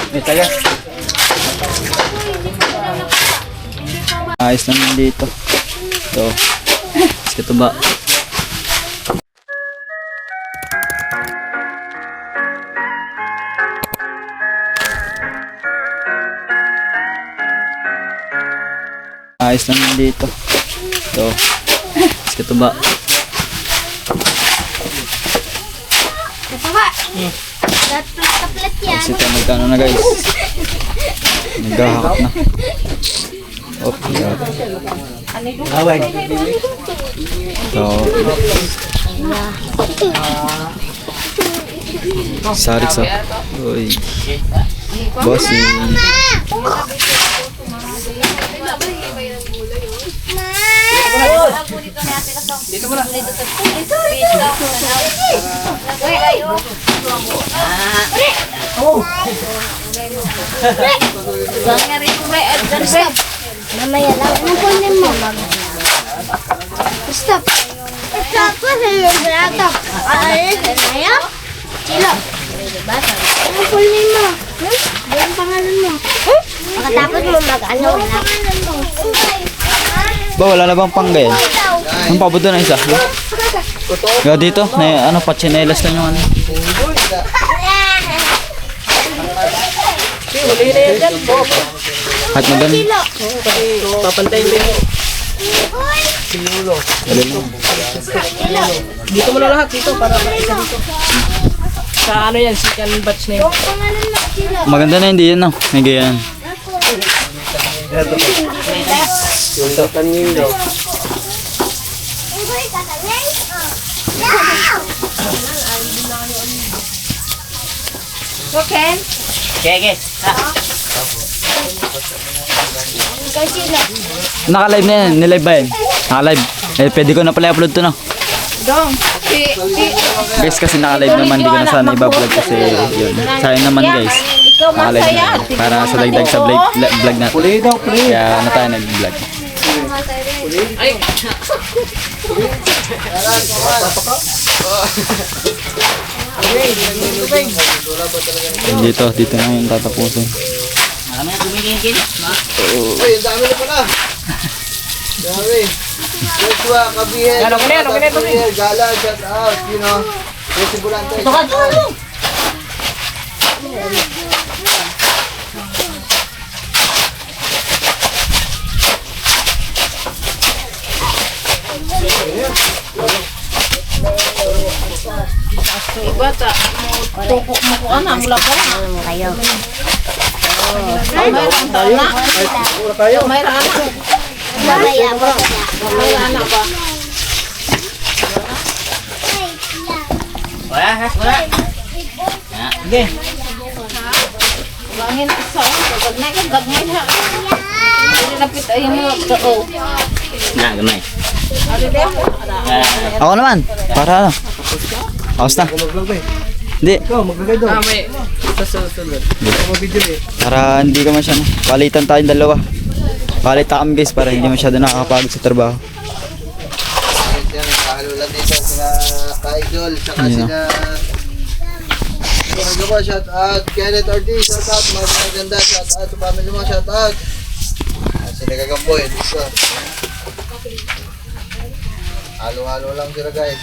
May taga. Ayos naman dito. So, ito ba? Ayos naman dito. So, ito ba? Kapag kaplat yan. Kasi ito magkano na guys. Naghahakap na. Okay. Away. So, sarik sa. Uy. Bossing. Dito mo na. Mamaya lang. Ano po mo? Stop. Stop po sa librato. Alis na tayo? Silo. Ano po mo? Ano pangalan mo? Makatapos mo mag-ano lang. Ba, wala na bang panggayan? Ang pabuto na isa. Ga dito, na ano, pachinelas lang yung ano. Huli na yan dyan. At maganda. Papantayin mo yung sinulo. Dito mo na lahat dito para makita dito. Sa ano yan, second batch na yun. Maganda na hindi yan, no? May gayan. Yung tapan nyo daw. Okay. Sige. Naka-live na yan, nilive ba yan? Naka-live. Eh, pwede ko na pala i-upload to, no? Dong. Guys, kasi naka-live naman, di ko na sana i-upload kasi yun. Sayang naman guys. Naka-live na yan. Para sa dagdag sa vlog natin. Kaya na tayo nag-vlog. Ay! Dito na yung tatapusin. Marami na tumingin. Uy, ang dami na pala. Dami. Joshua, Kabiel. Ano ka na? Kabiel, Gala, shout out, you know. Resibulante. Ito ka. Bata, tuko mo ko ana mula pa. Kayo. May tayo. May rana. Mamaya po. May rana pa. Wala. Sige. Bangin isa. Pag nagagay ha. Lapit ay mo to. Na, gamay. Ano din? Ako naman. Para ano? Aos na. Hindi. Ikaw, maglagay doon. May susunod. Video eh. Para hindi ka masyado. Palitan tayong dalawa. Palitan kami guys para hindi masyado nakakapagod sa trabaho. Nakahalo lang dito sila Kaidol, saka Ayun, sila... Ano ba, shout out. Kenneth Ortiz, shout out. Mga maganda, shout out. Sa family mo, shout out. Sila Gagamboy, dito. Halo-halo lang sila guys.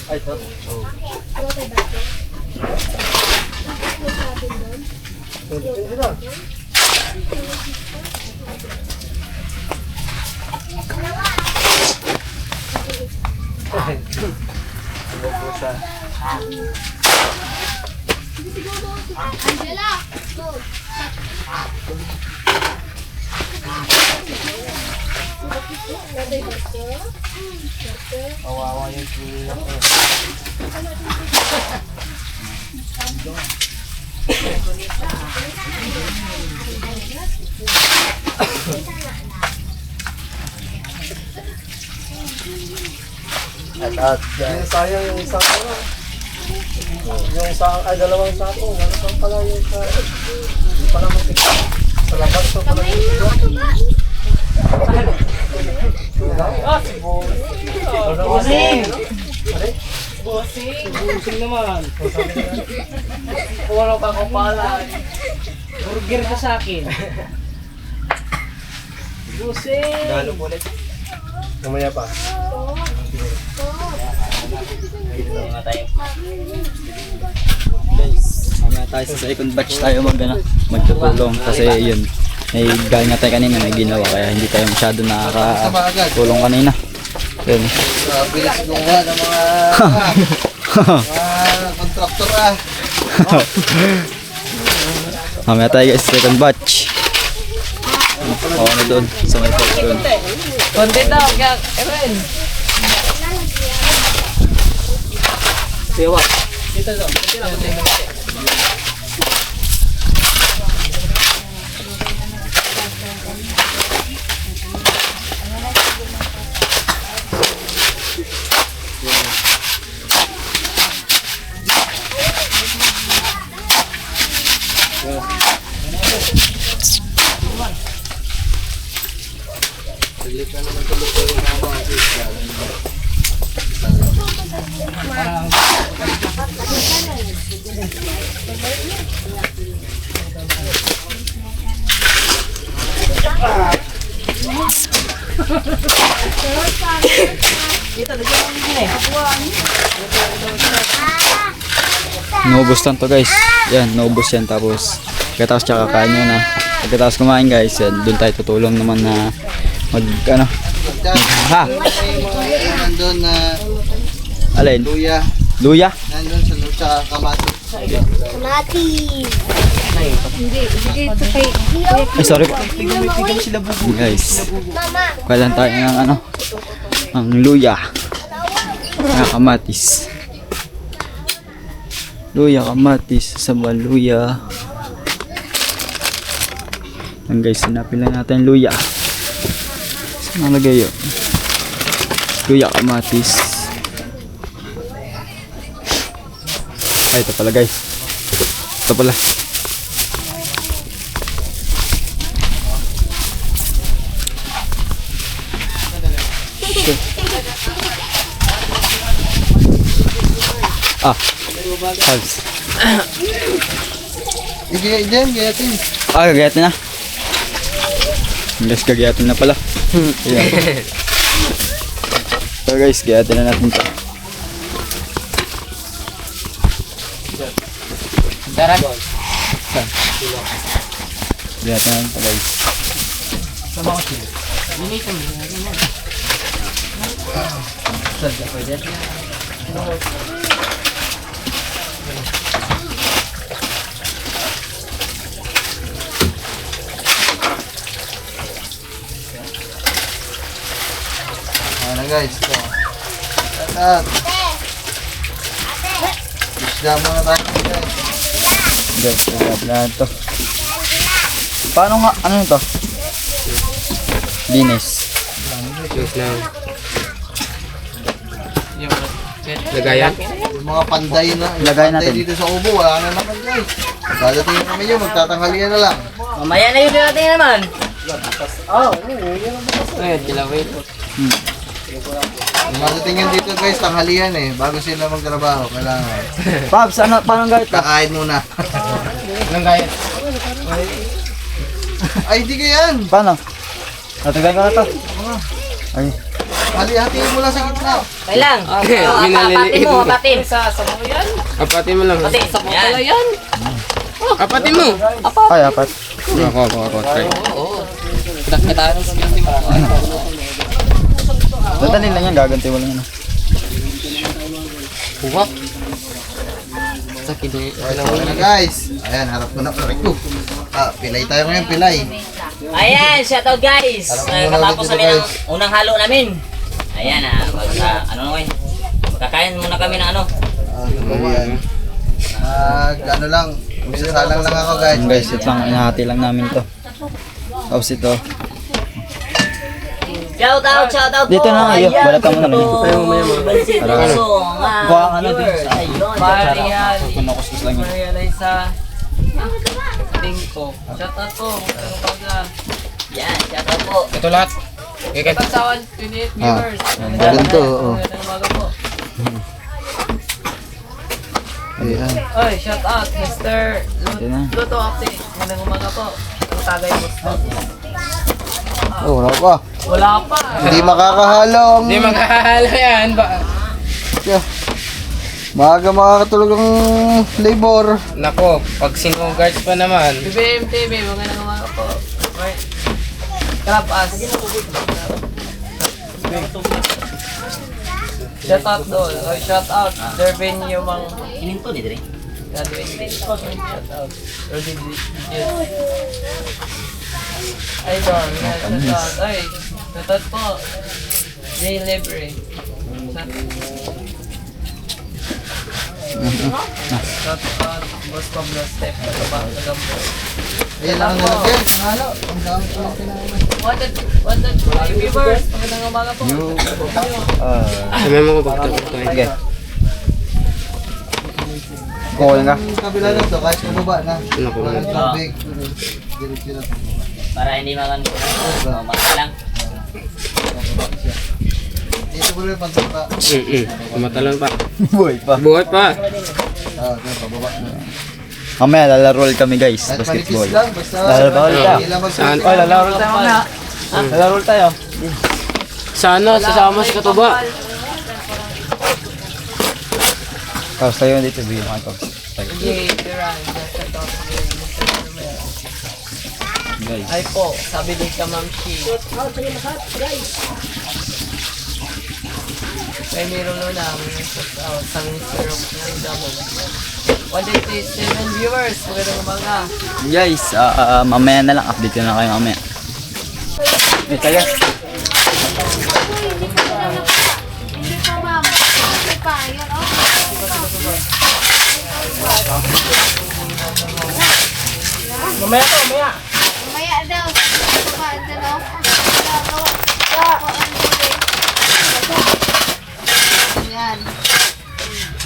Ay, ito. Kawawa yung tulak eh. At sayang yung isang ano. Yung isang ay dalawang sako, wala pang pala yung sa hindi pala matikita. Sa labas to pala yung Ah, si Boy. Busing naman. Wala pa ako pala. Burger ka sa akin. Busing. Galo po ulit. Mamaya pa. Guys, mamaya tayo sa second batch tayo magtutulong kasi yun. May galing nga tayo kanina, may ginawa kaya hindi tayo masyado nakakatulong kanina. Yun. Bilis gumawa ng mga kontraktor ah. Mamaya tayo guys, second batch. Oo na doon, sa may port doon. Konti daw, kaya Evan. Siwa. Dito daw, konti lang, konti lang. Naubos lang to guys. Yan, naubos yan tapos pagkatapos tsaka kain nyo na. Pagkatapos kumain guys, yan, doon tayo tutulong naman na ha? Nandun na Alin? luya. Luya? Nandun sa lucha kamati. Mati. Ay, sorry po. Guys, Mama. kailan tayo ng ang luya. Kamatis. Luya, kamatis, sama luya. Yan guys, sinapin lang natin luya. Saan nalagay yun? Luya, kamatis. Ay, ito pala guys. Ito pala. Salz. Diyan, gayatin. Gagayatin na. Guys, gagayatin na pala. Ayan. So guys, gagayatin na natin ito. Tara. Gagayatin na ito guys. Ano guys, ito. At. Isda muna tayo guys. Guys, gagayatin na ito. Paano nga, ano ito? Dinis. Lagayan. Yung mga panday na, yung Lagay panday natin. dito sa ubo, wala na naman guys. Dadating na kami yun, magtatanghalian na lang. Mamaya na yun natin naman. Ayun, kilawin. Dadating yun dito guys, tanghalian eh, bago sila magtrabaho, kailangan. Pabs, paano gayat ka? Kakain muna. Ilang gayat? Ay, di ka yan! Paano? Natagay ko na ito. Ay. Hatiin mo lang sa gitna. Kailang. Apatin mo, apatin. Sa mo yan? Apatin mo lang. Apatin. Sa mo pala yan. Apatin mo. Ay, apat. Ako. Try. Oo. Kita ng skills mo. Dadalhin lang yan, gaganti mo lang yan. Huwag. Sa kini. Ayan guys. Ayan, harap ko na. Pilay tayo ngayon, pilay. Ayan, shoutout guys. Katapos namin ang unang halo namin. Ayan magkakain muna kami ng ano. Ayan. Ano lang, magsasalang lang ako guys. Ayan guys, ito lang, inahati lang namin to. Tapos ito. Shoutout Dito na nga, yun. Balatan mo na lang. Kuha ka na din. Marial. Kunakuskus lang yun. Marial ay sa Tingko. Shoutout po. Yan, shoutout po. Ito lahat. Shoutout sa 28 viewers. ganito, oo. Magandang umaga po. Ayan. Oy, shout out, Mr. Ito na. Luto Update. Magandang umaga po. Ang tagay mo. Oh, wala pa. Wala pa. Hindi makakahalo ang... Hindi magkakahalo yan. Yeah. Maaga makakatulog ang labor. Nako, pag sinugards pa naman. BBM TV, magandang umaga po. Right. Grab us. Shout out doon. Oy, shout out. Their venue mang Ininto ni Dre. graduating. Shout out. Early DJ. Ay, Don. Shout out. Ay, shout out po. Jay Libre. Shout out. Boss Pablo Step. Nagambo. Ayan lang ang nalagyan. Halo. Ang dami ko lang kailangan. Wanted viewers. Magandang umaga po. Sabi mo ko pagtapos. Sige. Call na. Ang kabila na to, kahit kababa na. Nako. Walang tubig. Diretso na to. Para hindi makan. Lang. Dito mo rin pagtapa. Tumatalon pa. Boy pa. Buhay pa. Ganun, pababa na. Mamaya lalaro kami guys. Kahit Basketball. manipis lang, basta... Lalaro tayo. Hindi lang Saan? magpapit. Lalaro tayo mamaya. Lalaro tayo. Sana sasama si Katuba. Tapos tayo dito. Bigyan mo kayo. Yay, Duran. Shout out. Mr. Romero. Guys. Ay po, sabi din ka Ma'am Shi. Kay Miro Luna, may shout out sa Minister of Double. 187 viewers, magandang umaga. Guys, mamaya na lang. Update ko na kayo mamaya. Eh, tayo. Hindi pa ma'am. Hindi pa. Yan oh. Mamaya to, mamaya. Maya daw. Pagkakanda daw. Yan.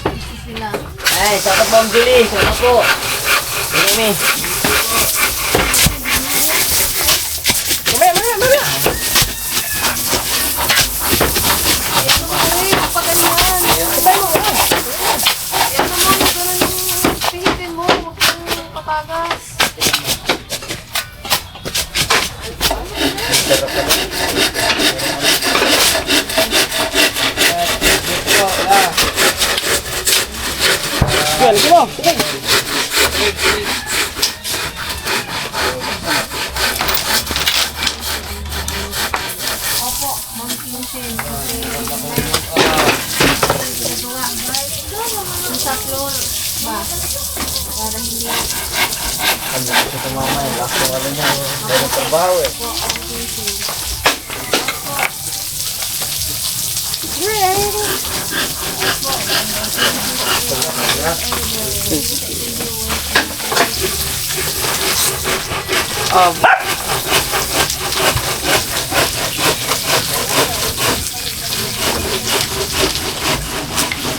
Ito sila. Ay, shout out Ma'am Julie. Shout out po. Ini. Ay, napagalingan. Yan naman, ganun yung pihipin mo. Huwag kang patagas. Opo, Ma'am Kinshin. Yung sa floor ba? Para hindi.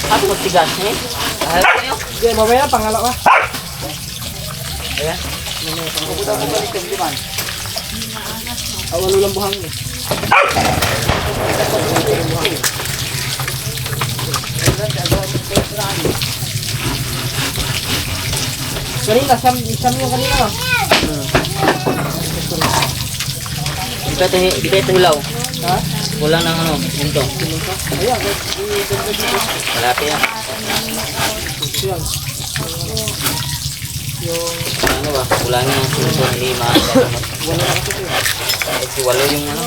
Ako tigas ni. Ahal kayo. Okay, mamaya pangala ka. Awalo lang buhang ni. Kanina, siyam yung kanina. Di pa ito hilaw. Ha? Kulang ng ano, minto. Ayan, Malaki yan. yan. Ano ba? Kulang ng suso, hindi makamot. Si Walo yung ano.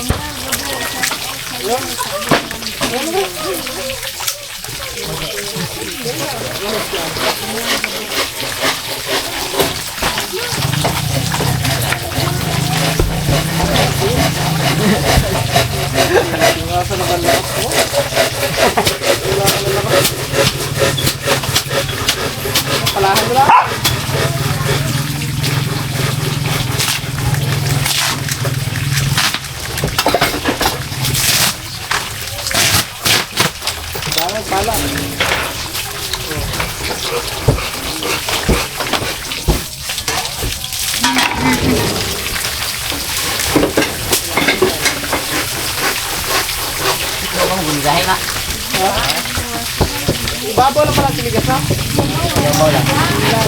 Palahan mo lang. Pala. Gumisahin na. Mababaw na pala sinigas ha?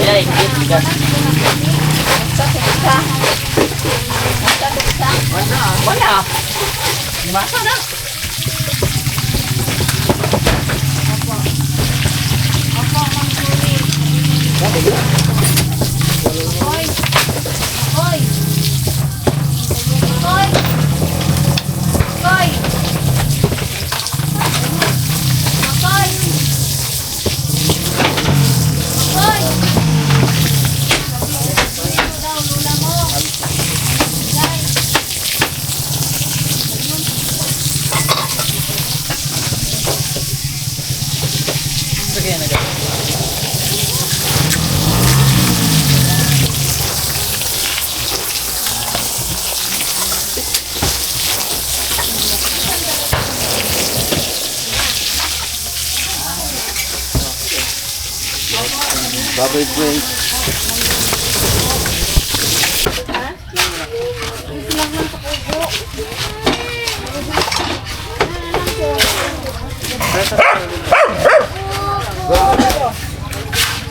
Ayan, bigas. Wala. Masa na. Bye-bye, friends.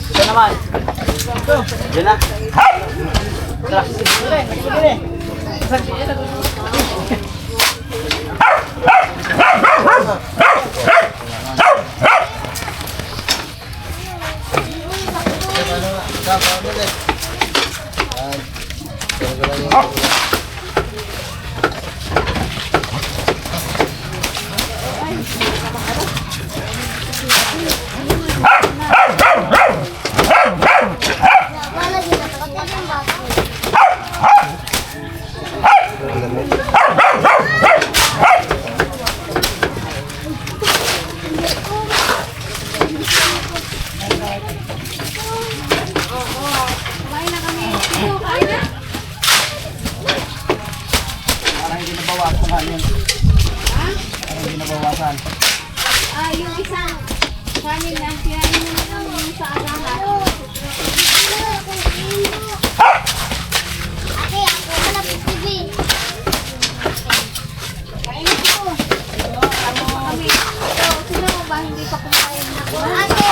Ito naman. Diyan na. Yung isang kanin lang, kirain mo na lang yung sa agahan. Ate, ako malapit TV. Kain ko. Tama kami. Sino mo ba hindi pa kumain na ko? Ate!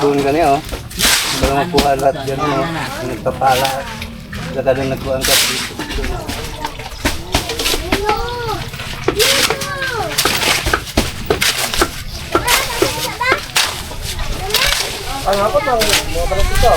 Doon ka niya, oh. Para mapuha lahat yan, oh. Nagpapala. Saka nang nagkuhan ka dito. Ay, ako lang. Mga palit ito.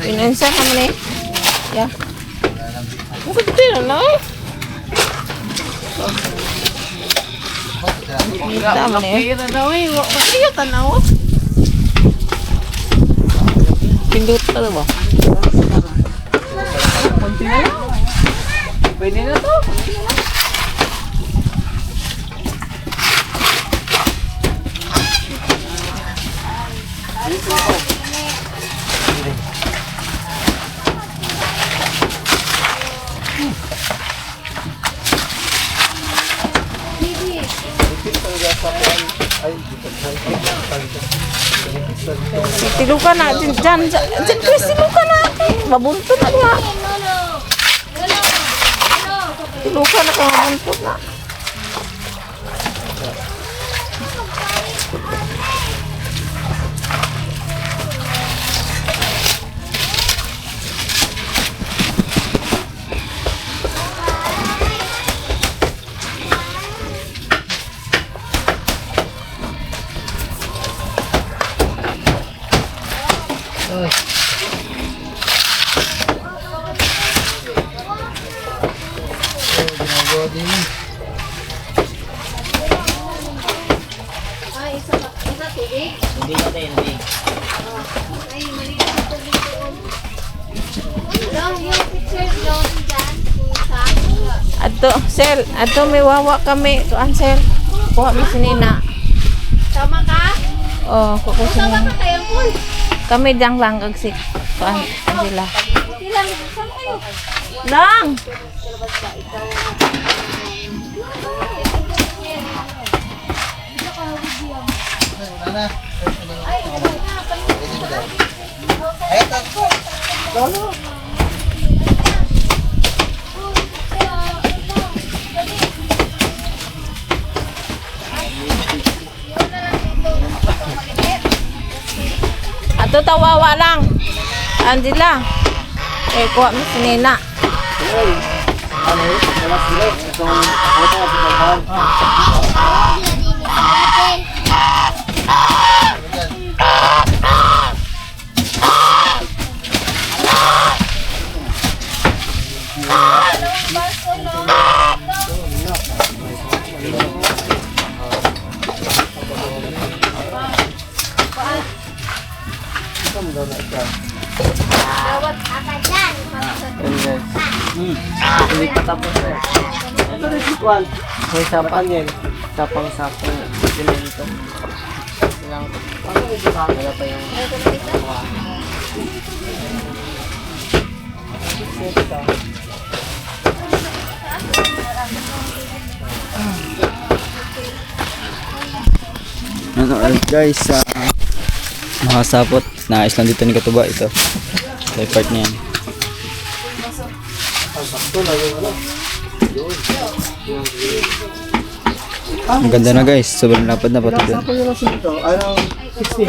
Pinansa ka man eh. Ya. Bakit din na eh? Kita man eh. Kira daw eh. Kaya tanaw. Pindot ka na ba? Pwede na to. Tilukan na. Diyan, Chris, tilukan na. Mabuntot na nga. Tilukan na kung mabuntot na. Hindi natin, hindi. Ato, Sel, ato may wawa kami. Kuan, Sel. Kuha mo si Nina. Sama ka? Oh, kuha si Sama Nina. ka kayo po. Kami dang lang kag si kuan Angela. Ilang, saan kayo? Lang. Ato tawawa lang. Angela. Eh, kuha mo si Nina. Hindi pa tapos eh. Ito rin si Kwan. May sapang yan. Sapang-sapang simento. Ilang, paano medyo kagaya pa yung... Ano, guys, makasapot. Naayos lang dito ni Katuba ito. Sa part niya yan. Ang ganda na guys, sobrang lapad na pati doon. Ako yung nasa dito, ano, 16.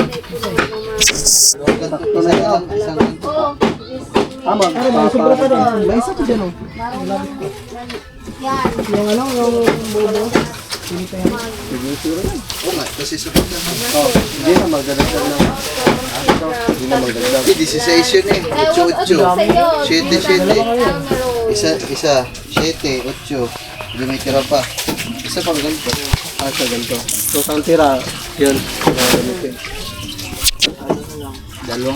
Tama, pero may sobra pa din. May isa pa dyan, oh. Yung ano, yung bobo. Oo nga, kasi support na. Oh, hindi na magdadagdag ng... Hindi na magdadagdag. 16 yun eh. 8-8. 7-7. Isa. 7, 8. Hindi may tira pa. Isa pang ganito. Ah, sa ganito. So, ang tira, yun.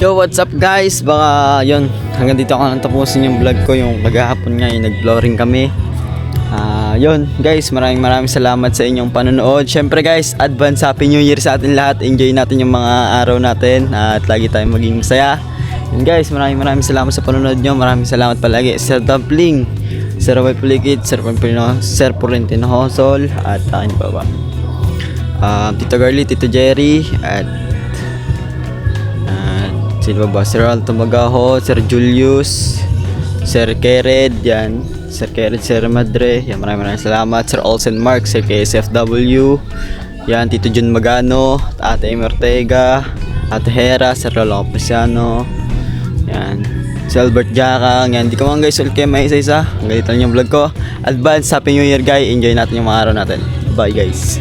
Yo, what's up guys? Baka yun, hanggang dito ako nang tapusin yung vlog ko. Yung maghahapon nga yung nag-flooring kami. Yun guys, maraming salamat sa inyong panonood. Syempre guys, advance Happy New Year sa atin lahat. Enjoy natin yung mga araw natin at lagi tayong maging masaya. Yun guys, maraming salamat sa panonood nyo. Maraming salamat palagi Sir Dumpling, Sir Roy Pulikit, Sir Purentino Hosol, at akin pa ba? Tito Garly, Tito Jerry, at sino ba? Sir Alto Magaho, Sir Julius, Sir Kered, yan. Sir Kered, Sir Madre, yan, maraming salamat. Sir Olsen Mark, Sir KSFW, yan, Tito Jun Magano, Ate Amy Ortega, Ate Hera, Sir Lolo Apreciano, yan, si Albert Jakang, yan. Di ko mga guys, ulit kayo may isa-isa. Hanggang dito lang yung vlog ko. Advance Happy New Year guys, enjoy natin yung mga araw natin. Bye guys.